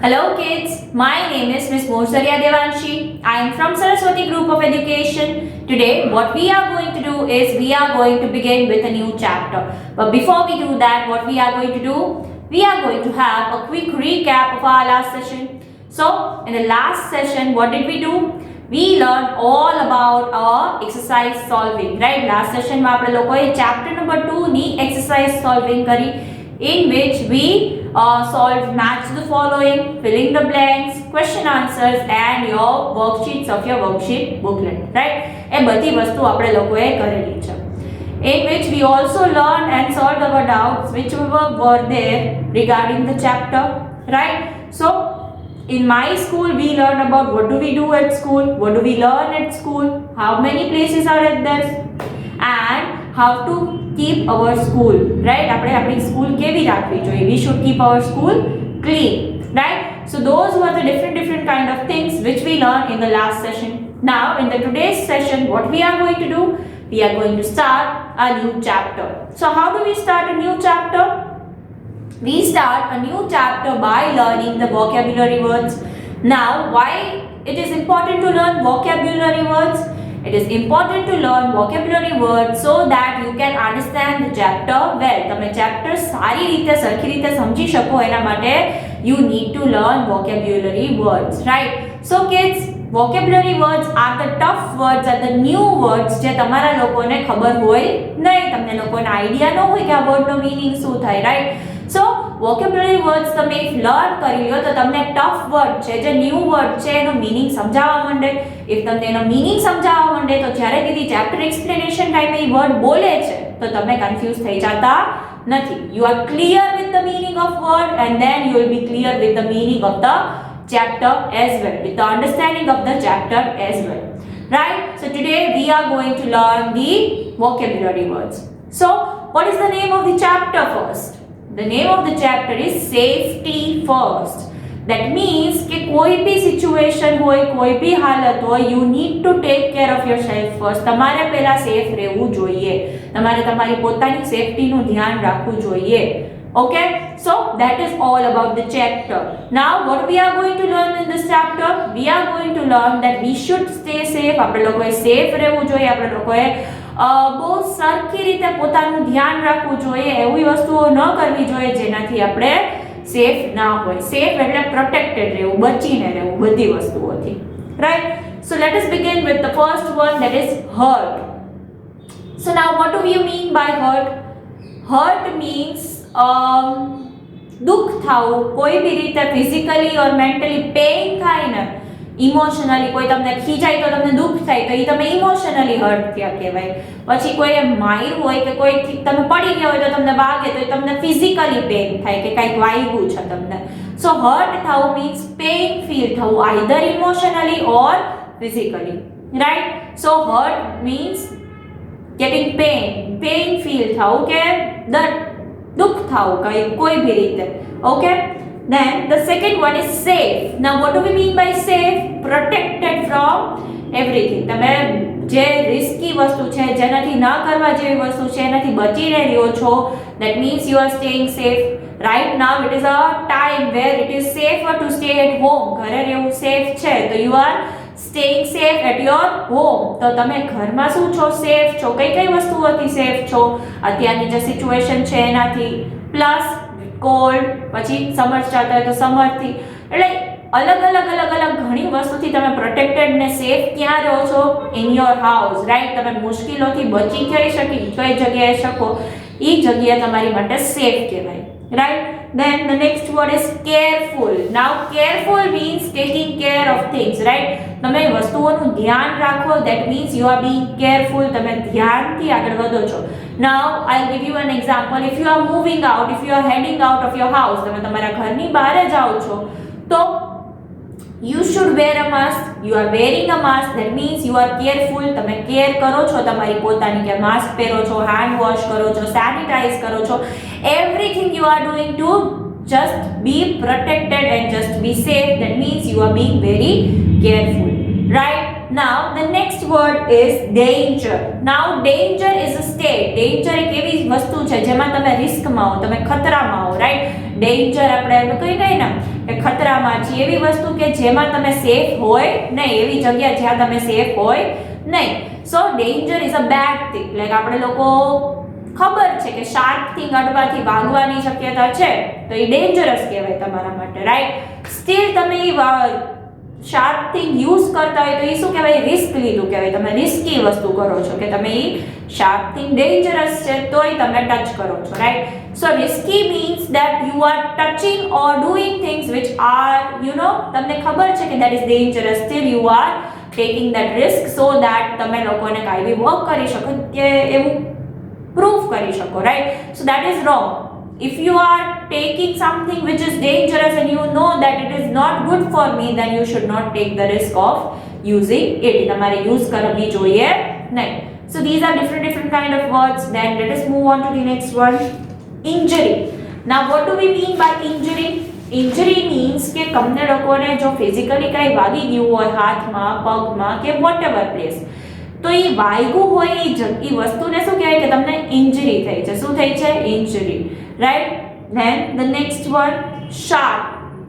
Hello kids, my name is Miss Morsarya Devanshi. I am from Saraswati Group of Education. Today what we are going to do is we are going to begin with a new chapter. But before we do that, what we are going to do? We are going to have a quick recap of our last session. So in the last session, what did we do? We learned all about our exercise solving, right? Last session માં આપણે લોકોએ chapter number 2 ની exercise solving કરી, in which we solved match the following, filling the blanks, question answers and your worksheets of your worksheet booklet, right? એ બધી વસ્તુ આપણે લોકોએ કરેલી છે. In which we also learned and solved our doubts whichever were there regarding the chapter, right? So in my school we learned about what do we do at school, what do we learn at school, how many places are at there, and how to keep our school, right? આપણે આપણી school કેવી રાખવી જોઈએ? We should keep our school clean, right? So those were the different kind of things which we learned in the last session. Now in the today's session, what we are going to do? We are going to start a new chapter. So how do we start a new chapter? We start a new chapter by learning the vocabulary words. Now, why it is important to learn vocabulary words? It is important to learn vocabulary words so that you can understand the chapter well. તમે chapter સારી રીતે સરખી રીતે સમજી શકો એના માટે you need to learn vocabulary words, right? So kids, vocabulary words are the tough words, are the new words જે તમારા લોકોને ખબર હોય નહીં, તમને લોકોને આઈડિયા ન હોય કે આ વર્ડનો મીનિંગ શું થાય, right? So vocabulary words તમે લર્ન કરી લ્યો તો તમને ટફ વર્ડ છે જે ન્યૂ વર્ડ છે એનો મીનિંગ સમજાવવા માંડે. ઇફ તમને એનો મીનિંગ સમજાવવા માંડે તો જ્યારે દીદી ચેપ્ટર એક્સપ્લેનેશન ટાઈમે એ વર્ડ બોલે છે તો તમે કન્ફ્યુઝ થઈ જતા નથી. You are clear with the meaning of word and then you will be clear with the meaning of the chapter as well, with the understanding of the chapter as well, right? So today we are going to learn the vocabulary words. So what is the name of the chapter first? The name of the chapter is safety first. That means કે કોઈ બી situation હોય, કોઈ બી હાલત હોય, you need to take care of yourself first. તમારે પહેલા safe રહેવું જોઈએ, તમારે તમારી પોતાની સેફટીનું ધ્યાન રાખવું જોઈએ. Okay, so that is all about the chapter. Now what we are going to learn in this chapter? We are going to learn that we should stay safe. આપણે લોકોએ સેફ રહેવું જોઈએ, આપણે લોકોએ બહુ સરખી રીતે પોતાનું ધ્યાન રાખવું જોઈએ, એવી વસ્તુઓ ન કરવી જોઈએ જેનાથી આપણે સેફ ના હોય. સેફ એટલે પ્રોટેક્ટેડ રહેવું, બચીને રહેવું બધી વસ્તુઓથી, right? So let us begin with the first one, that is hurt. So now what do you mean by hurt? Hurt means દુઃખ થવું, કોઈ બી રીતે ફિઝિકલી ઓર મેન્ટલી પેઇન થાય ને, ઇમોશનલી કોઈ તમને ખીજાય તો તમને દુઃખ થાય તો એ તમે ઇમોશનલી હર્ટ થયા કહેવાય. પછી કોઈએ માર્યું હોય કે કોઈ તમે પડી ગયા હોય તો તમને વાગે તો તમને ફિઝિકલી પેઇન થાય કે કંઈક વાગ્યું છે તમને. સો હર્ટ થવું મીન્સ પેઇન ફીલ થવું, either emotionally or physically, right? So hurt means getting pain feel થવું કે દુઃખ થવું કોઈ બી રીતે. Okay, then the second one is safe. Now what do we mean by safe? Protected from everything. તમે જે રિસ્કી વસ્તુ છે, જેનાથી ન કરવા જેવી વસ્તુ છે, એનાથી બચીને રહ્યો છો, that means you are staying safe. Right now it is a time where it is safer to stay at home. ઘરે રહેવું સેફ છે તો you are staying safe at your home. તો તમે ઘરમાં શું છો? સેફ છો. કઈ વસ્તુઓથી સેફ છો? અત્યારની જે સિચ્યુએશન છે એનાથી, પ્લસ કોલ્ડ, પછી સમર ચાલતા હોય તો સમરથી, એટલે અલગ અલગ ઘણી વસ્તુથી તમે પ્રોટેક્ટેડ ને સેફ ક્યાં રહો છો? In your house, right? તમે મુશ્કેલીઓથી બચી કઈ જગ્યાએ શકો, એ જગ્યા તમારી માટે સેફ કહેવાય, right? Then the next word is careful. Now careful means taking care of things, right? તમે વસ્તુઓનું ધ્યાન રાખો, that means you are being careful. તમે ધ્યાનથી આગળ વધો છો. Now I'll give you an example. If you are moving out, if you are heading out of your house, તમે તમારા ઘરની બહાર જાઓ છો તો you should wear a mask. You are wearing a mask, that means you are careful. તમે care કરો છો તમારી પોતાની, કે માસ્ક પહેરો છો, હેન્ડ વોશ કરો છો, સેનિટાઈઝ કરો છો, everything you are doing to just be protected and just be safe. That means you are being very careful, right? Now the next word is danger. Now danger is a state. Danger એક એવી વસ્તુ છે જેમાં તમે રિસ્કમાં હો, તમે ખતરામાં હો, right? danger આપણે કઈ ને એ ખતરામાં છે, એવી વસ્તુ કે જેમાં તમે સેફ હોય નહીં, એવી જગ્યા જ્યાં તમે સેફ હોય નહીં. So danger is a bad thing. Like આપણે લોકો ખબર છે કે શાર્પથી અડવાથી ભાગવાની શક્યતા છે, તો એ ડેન્જરસ કહેવાય તમારા માટે, રાઈટ. સ્ટીલ તમે શાર્પ થિંગ યુઝ કરતા હોય તો એ શું કહેવાય? રિસ્ક લીધું કહેવાય. તમે રિસ્કી વસ્તુ કરો છો કે તમે એ શાર્પ થિંગ ડેન્જરસ છે તોય તમે ટચ કરો છો, right. So risky means that you are touching or doing things which are તમને ખબર છે કે that is dangerous, steel you are taking that risk so that તમે લોકોને કાંઈ બી વર્ક કરી શકો કે એવું પ્રૂફ કરી શકો, right. So that is wrong. If you are taking something which is dangerous and you know that it is not good for me, then you should not take the risk of using it. તમારે use કરવી જોઈએ નહીં. So these are different kind of words. Then let us move on to the next one. Injury. Now what do we mean by injury? Injury means કે તમને લોકોને જો physically કાંઈ વાગી ગયું હોય હાથમાં, પગમાં કે whatever place, તો એ વાગ્યું હોય એ વસ્તુને શું કહેવાય કે તમને ઇન્જરી થઈ છે. શું થઈ છે? Injury, right. Then the next one, sharp.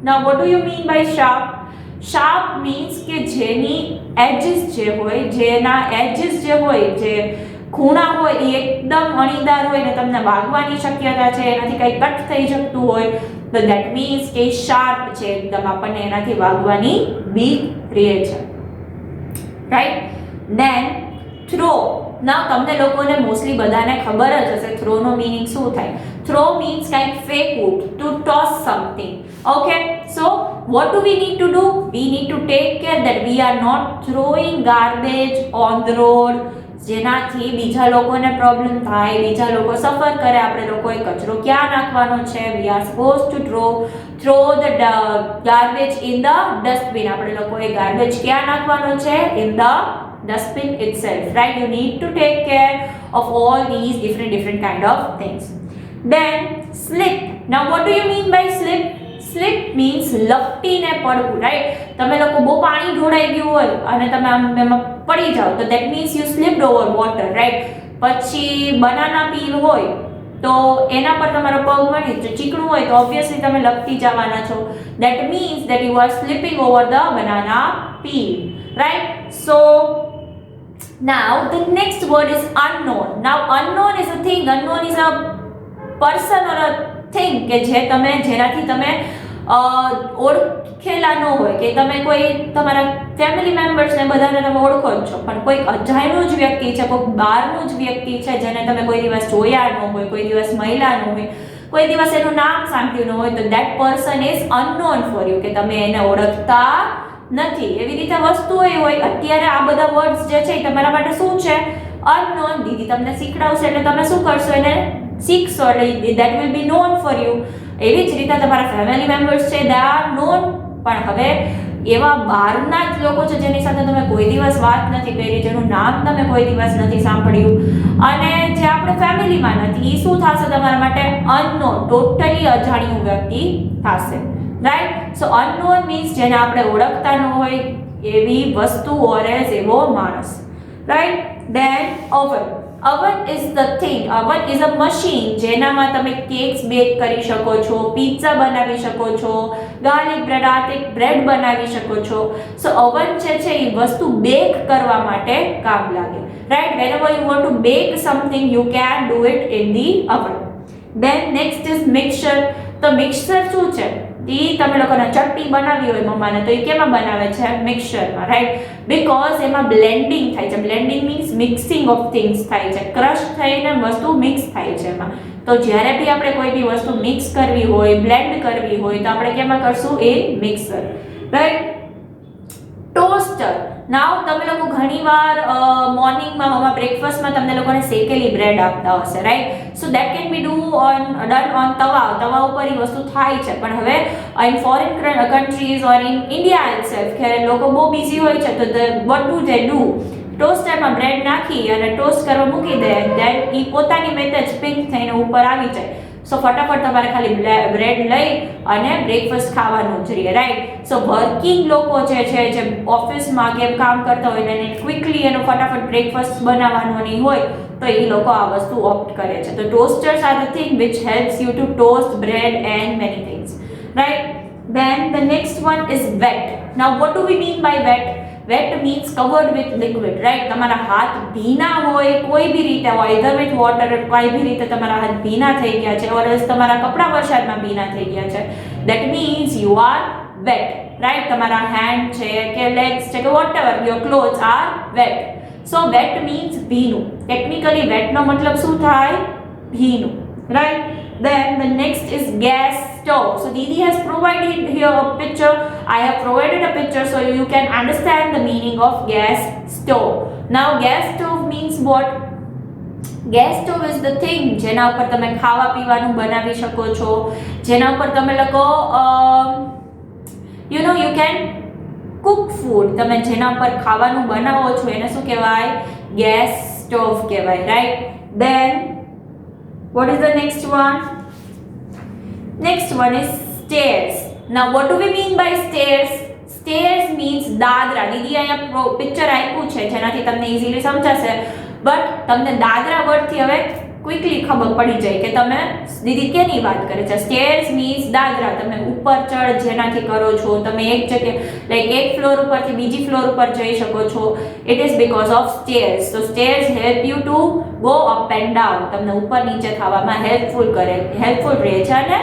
Now what do you mean by sharp? Sharp means કે જેની edges જે હોય, જેના edges જે હોય, જે ખૂણા હોય એ એકદમ અણીદાર હોય ને તમને વાગવાની શક્યતા છે, એનાથી કંઈ કટ થઈ શકતું હોય, તો that means કે શાર્પ છે, એકદમ આપણને એનાથી વાગવાની બીક રહે છે, right. Then throw. Now તમને લોકોને મોસ્ટલી બધાને ખબર જ હશે થ્રો નો મીનિંગ શું થાય. થ્રો મીન્સ કાંઈક ફેંકવું, to toss something. Okay, so what do we need to do? We need to take care that we are not throwing garbage on the road, જેનાથી બીજા લોકોને પ્રોબ્લેમ થાય, બીજા લોકો સફર કરે. આપણે લોકોએ કચરો ક્યાં નાખવાનો છે? We are supposed to throw the garbage in the dustbin. આપણે લોકોએ ગાર્બેજ ક્યાં નાખવાનો છે? In the dustbin itself, right. You need to take care of all these different kind of things. Then slip. Now what do you mean by slip? Slip means લપટીને પડવું, right. તમે લોકો બહુ પાણી ઢોળાઈ ગયું હોય અને તમે આમ એમાં પડી જાઓ તો that means you slipped over water, right. પછી બનાના પીલ હોય તો એના પર તમારો પગ મળી તો ચીકણું હોય તો ઓબ્વિયસલી તમે લપટી જવાના છો. That means that you are slipping over the banana peel, right. So now the next word is unknown. Now unknown is a thing. Unknown is a person or a thing કે જેનાથી તમે ઓળખેલા ન હોય, કે તમે કોઈ તમારા ફેમિલી મેમ્બર્સને બધાને તમે ઓળખો જ છો, પણ કોઈ અજાણ્યું જ વ્યક્તિ છે, કોઈ બહારનું જ વ્યક્તિ છે જેને તમે કોઈ દિવસ જોયા ન હોય, કોઈ દિવસ મળ્યા ન હોય, કોઈ દિવસ એનું નામ સાંભળ્યું ન હોય, તો that person is unknown for you, કે તમે એને ઓળખતા નથી. એવી રીતે વસ્તુઓ હોય. અત્યારે આ બધા વર્ડ્સ જે છે એ તમારા માટે શું છે? અનનોન. દીદી તમને શીખડાવશે એટલે તમે શું કરશો? એને શીખશો એટલે that will be known for you. એવી જ રીતે તમારા ફેમિલી મેમ્બર્સ છે, દે આર નોન. પણ હવે એવા બહારના જ લોકો છે જેની સાથે તમે કોઈ દિવસ વાત નથી કરી, જેનું નામ તમે કોઈ દિવસ નથી સાંભળ્યું અને જે આપણે ફેમિલીમાં નથી, એ શું થશે તમારા માટે? અનનોન, ટોટલી અજાણ્યું વ્યક્તિ થશે, રાઈટ. સો અનનોન મીન્સ જેને આપણે ઓળખતા ન હોય એવી વસ્તુ ઓર એઝ એવો માણસ, right. Then oven. Oven is the thing. Oven is a machine જેનામાં તમે કેક્સ બેક કરી શકો છો, પિઝા બનાવી શકો છો, ગાર્લિક બ્રેડ બનાવી શકો છો. સો ઓવન છે એ વસ્તુ બેક કરવા માટે કામ લાગે, right. whenever you want to bake something you can do it in the oven. Then next is mixture. તો મિક્સર શું છે? એ તમે લોકોને ચટણી બનાવી હોય મમ્માને તો એ કેમાં બનાવે છે? મિક્સરમાં, રાઈટ. બીકોઝ એમાં બ્લેન્ડિંગ થાય છે. Blending means mixing of things થાય છે, ક્રશ થઈને વસ્તુ મિક્સ થાય છે એમાં. તો જ્યારે બી આપણે કોઈ બી વસ્તુ મિક્સ કરવી હોય, બ્લેન્ડ કરવી હોય તો આપણે કેમાં કરશું? એ મિક્સર, રાઈટ. ટોસ્ટર. નાવ તમે લોકો ઘણીવાર મોર્નિંગમાં મમ્મા બ્રેકફાસ્ટમાં તમને લોકોને શેકેલી બ્રેડ આપતા હશે, right. So that can be done on tava ઉપર એ વસ્તુ થાય છે. પણ હવે in foreign countries or in India itself કે લોકો બહુ બિઝી હોય છે તો વોટ ડુ ધે ડુ? ટોસ્ટરમાં બ્રેડ નાખી અને ટોસ્ટ કરવા મૂકી દે, દેન એ પોતાની મેતે જ પિંક થઈને ઉપર આવી જાય. સો ફટાફટ તમારે ખાલી બ્રેડ લઈ અને બ્રેકફાસ્ટ ખાવાનું જ રહે, રાઈટ. સો વર્કિંગ લોકો જે છે, જે ઓફિસમાં કેમ કામ કરતા હોય એને ક્વિકલી એનો ફટાફટ બ્રેકફાસ્ટ બનાવવાનું નહીં હોય તો એ લોકો આ વસ્તુ ઓપ્ટ કરે છે. તો toasters are the thing which helps you to toast bread and many things, right. Then the next one is wet. Now what do we mean by wet? Wet means covered with liquid, right? તમારા હાથ ભીના હોય કોઈ બી રીતે હોય, either with water કોઈ બી રીતે તમારા હાથ ભીના થઈ ગયા છે, or else તમારા કપડા વરસાદમાં ભીના થઈ ગયા છે, that means you are wet, right? તમારા hand છે કે legs છે કે whatever, your clothes are wet. So wet means ભીનું. Technically wet નો મતલબ શું થાય? ભીનું, right? Then the next is gas stove. So Didi has provided here a picture. I have provided a picture so you can understand the meaning of gas stove. Now gas stove means what? Gas stove is the thing જેના ઉપર તમે ખાવા પીવાનું બનાવી શકો છો, જેના ઉપર તમે લોકો you know you can cook food. તમે જેના ઉપર ખાવાનું બનાવો છો એને શું કહેવાય? gas stove કહેવાય, right? Then what is the next one? Next one is stairs. Now what do we mean by stairs? Stairs means Dadra. દીદી અહીંયા પિક્ચર આપ્યું છે જેનાથી તમને ઇઝીલી સમજાશે, બટ તમને દાદરા વર્ડથી હવે ક્વિકલી ખબર પડી જાય કે તમે દીદી કેની વાત કરે છે. Stairs means Dadra. તમે ઉપર ચડ જેનાથી કરો છો, તમે એક જગ્યાએ લાઈક એક ફ્લોર ઉપરથી બીજી ફ્લોર ઉપર જઈ શકો છો. It is because of stairs. So stairs help you to go up and down. તમને ઉપર નીચે થવામાં હેલ્પફુલ રહે છે અને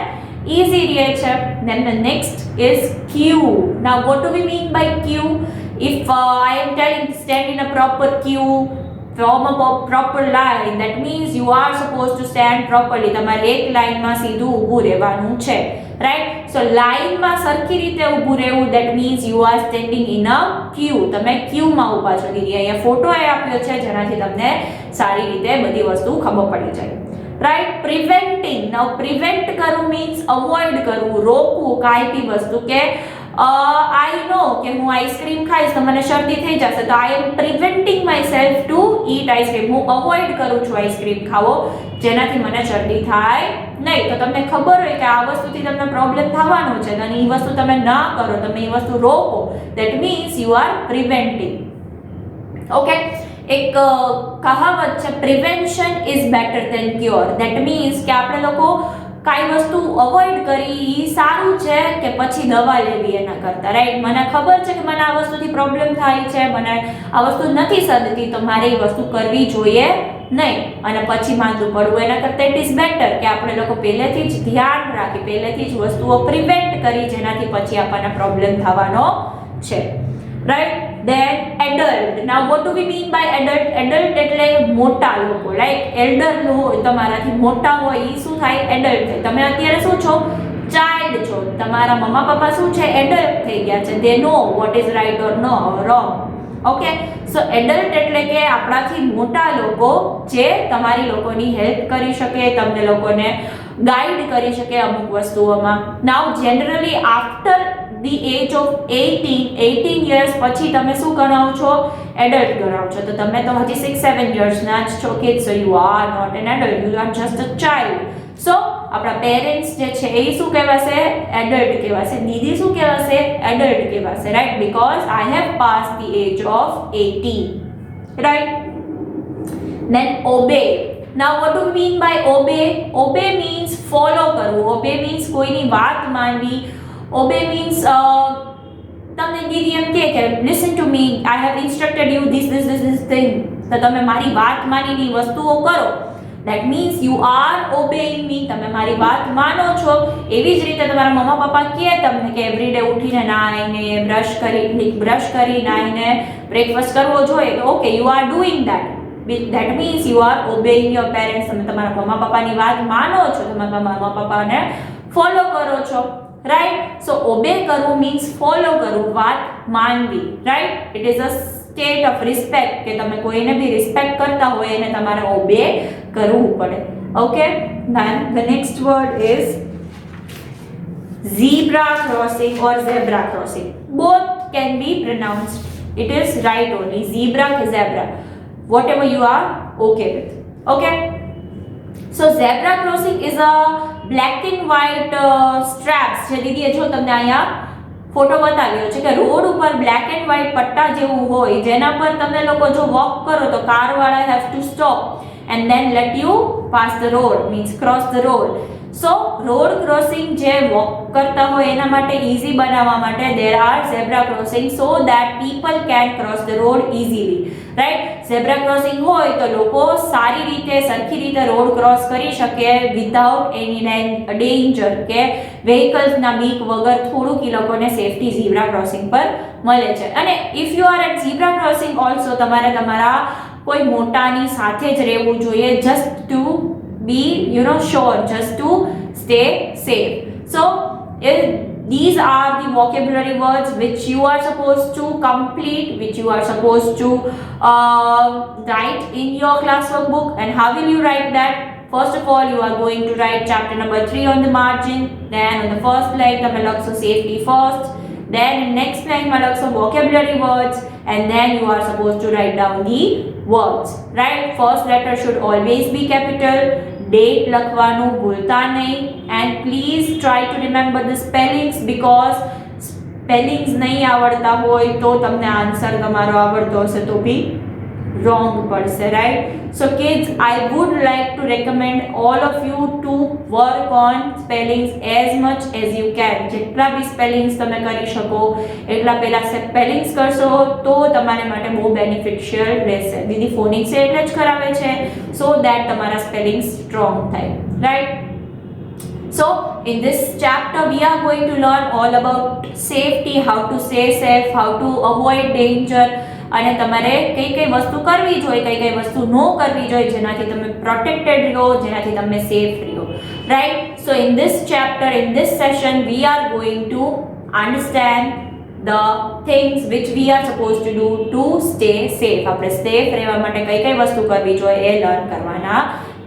easy રહે છે. Then the next is queue. Now what do we mean by queue? If I am telling stand in a proper queue, form a proper line, that means you are supposed to stand properly. તમારે એક લાઈનમાં સીધું ઊભું રહેવાનું છે, right? So લાઈનમાં સરખી રીતે ઊભું રહેવું, that means you are standing in a queue. તમે ક્યુમાં ઊભા છો. દીદી અહીંયા ફોટો આપ્યો છે જેનાથી તમને સારી રીતે બધી વસ્તુ ખબર પડી જાય, right? Preventing. Now prevent કરવું means avoid કરવું, રોકવું કાંઈ બી વસ્તુ કે I know કે હું આઈસ્ક્રીમ ખાઈશ તો મને શરદી થઈ જશે, તો I am preventing myself to eat ice cream. હું અવોઇડ કરું છું આઈસ્ક્રીમ ખાવો જેનાથી મને શરદી થાય નહીં. તો તમને ખબર હોય કે આ વસ્તુથી તમને પ્રોબ્લેમ થવાનો છે અને એ વસ્તુ તમે ના કરો, તમે એ વસ્તુ રોકો, that means you are preventing. Okay? એક કહાવત છે, prevention is better than cure. That means કે આપણે લોકો કાંઈ વસ્તુ અવોઇડ કરી એ સારું છે કે પછી દવા લેવી એના કરતાં, રાઈટ? મને ખબર છે કે મને આ વસ્તુથી પ્રોબ્લેમ થાય છે, મને આ વસ્તુ નથી સદતી, તો મારે એ વસ્તુ કરવી જોઈએ નહીં અને પછી માંદું પડવું. એના કરતાં ઇટ ઇઝ બેટર કે આપણે લોકો પહેલેથી જ ધ્યાન રાખી, પહેલેથી જ વસ્તુઓ પ્રિવેન્ટ કરી જેનાથી પછી આપણને પ્રોબ્લેમ થવાનો છે, right? Then adult. Now what do we mean by adult? Adult એટલે મોટા લોકો, લાઈક એલ્ડર હોય, તમારાથી મોટા હોય એ શું થાય? એડલ્ટ થાય. તમે અત્યારે શું છો? ચાઇલ્ડ છો. તમારા મમ્મા પપ્પા શું છે? એડલ્ટ થઈ ગયા છે. They know what is right or no wrong. Okay? So adult એટલે કે આપણાથી મોટા લોકો જે તમારી લોકોની હેલ્પ કરી શકે, તમને લોકોને ગાઈડ કરી શકે અમુક વસ્તુઓમાં. Now generally after the age of 18 years પછી તમે શું ગણાવો છો? એડલ્ટ ગણાવો છો. તો તમે તો હજી 6-7 yearsના જ છો kids, so you are not an adult, you are just a child. So આપણા પેરેન્ટ્સ જે છે એ શું કહેવાશે? એડલ્ટ કહેવાશે. દીદી શું કહેવાશે? એડલ્ટ કહેવાશે, right? Because I have passed the age of 18, right? Then obey. Now what do we mean by obey? Obey means follow કરવું. Obey means કોઈની વાત માનવી. Obey means તમને દીદી એમ કહે કે listen to me, I have instructed you this thing, તો તમે મારી વાત માનીને વસ્તુઓ કરો, that means you are obeying me. તમે મારી વાત માનો છો. એવી જ રીતે તમારા મમ્મા પપ્પા કહે તમને કે એવરીડે ઉઠીને નાહીને બ્રશ કરી નાહીને બ્રેકફાસ્ટ કરવો જોઈએ, તો okay, you are doing that. That means you are obeying your parents. તમે તમારા મમ્મા પપ્પાની વાત માનો છો, તમે તમારા મમ્મા પપ્પાને ફોલો કરો છો, રાઈટ? સો ઓબે કરવું મીન્સ ફોલો કરવું, વાત માનવી, right? It is a state of respect કે તમે કોઈને બી રિસ્પેક્ટ કરતા હોય એને તમારે ઓબે કરવું પડે. Okay? Then the next word is zebra crossing or zebra crossing. Both can be pronounced. It is right only. Zebra ke zebra. Whatever you are okay with. Okay? So zebra crossing is a black and white straps. જે દીદીએ જો તમને અહીંયા photo બતાવ્યો છે કે road ઉપર black and white પટ્ટા જેવું હોય જેના પર તમે લોકો જો વોક કરો તો કારવાળા have to stop and then let you pass the road, means cross the road. So road crossing જે વોક કરતા હોય એના માટે ઇઝી બનાવવા માટે there are zebra crossing so that people can cross the road easily, right? zebra crossing હોય તો લોકો સારી રીતે સરખી રીતે રોડ ક્રોસ કરી શકે without any danger કે vehicles ના બીક વગર થોડુંક ઈ લોકોને સેફટી zebra crossing પર મળે છે. અને if you are at zebra crossing also તમારે તમારા કોઈ મોટાની સાથે જ રહેવું જોઈએ just to be sure, just to stay safe. So these are the vocabulary words which you are supposed to complete, which you are supposed to write in your classwork book. And how will you write that? First of all, you are going to write chapter number 3 on the margin. Then on the first line તમે લખશો safety first. Then next line માં લખશો vocabulary words, and then you are supposed to write down the words, right? First letter should always be capital. Date લખવાનું ભૂલતા નહીં. And please try to remember the spellings because spellings નહીં આવડતા હોય તો તમને આન્સર તમારો આવડતો હશે તો બી wrong પડશે, right? So kids, I would like to recommend all of you to work on spellings as much as you can. જેટલા બી spellings તમે કરી શકો એટલા પહેલા spellings કરશો તો તમારે માટે બહુ beneficial રહેશે. દીદી phonics એટલે જ કરાવે છે so that તમારા spellings strong થાય, right? So in this chapter we are going to learn all about safety, how to stay safe, how to avoid danger, અને તમારે કઈ કઈ વસ્તુ કરવી જોઈએ, કઈ કઈ વસ્તુ ન કરવી જોઈએ જેનાથી તમે પ્રોટેક્ટેડ રહો, જેનાથી તમે સેફ રહો, right? So in this chapter, in this session we are going to understand the things which we are supposed to do to stay safe. આપણે સેફ રહેવા માટે કઈ કઈ વસ્તુ કરવી જોઈએ એ લર્ન કરવાના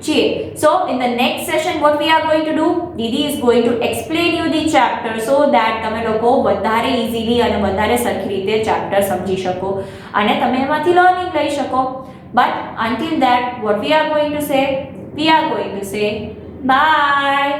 છીએ. So in the next session what we are going to do, Didi is going to explain you the chapter so that તમે લોકો વધારે easily અને વધારે સરખી રીતે chapter સમજી શકો અને તમે એમાંથી learning લઈ શકો. But until that what we are going to say, we are going to say bye.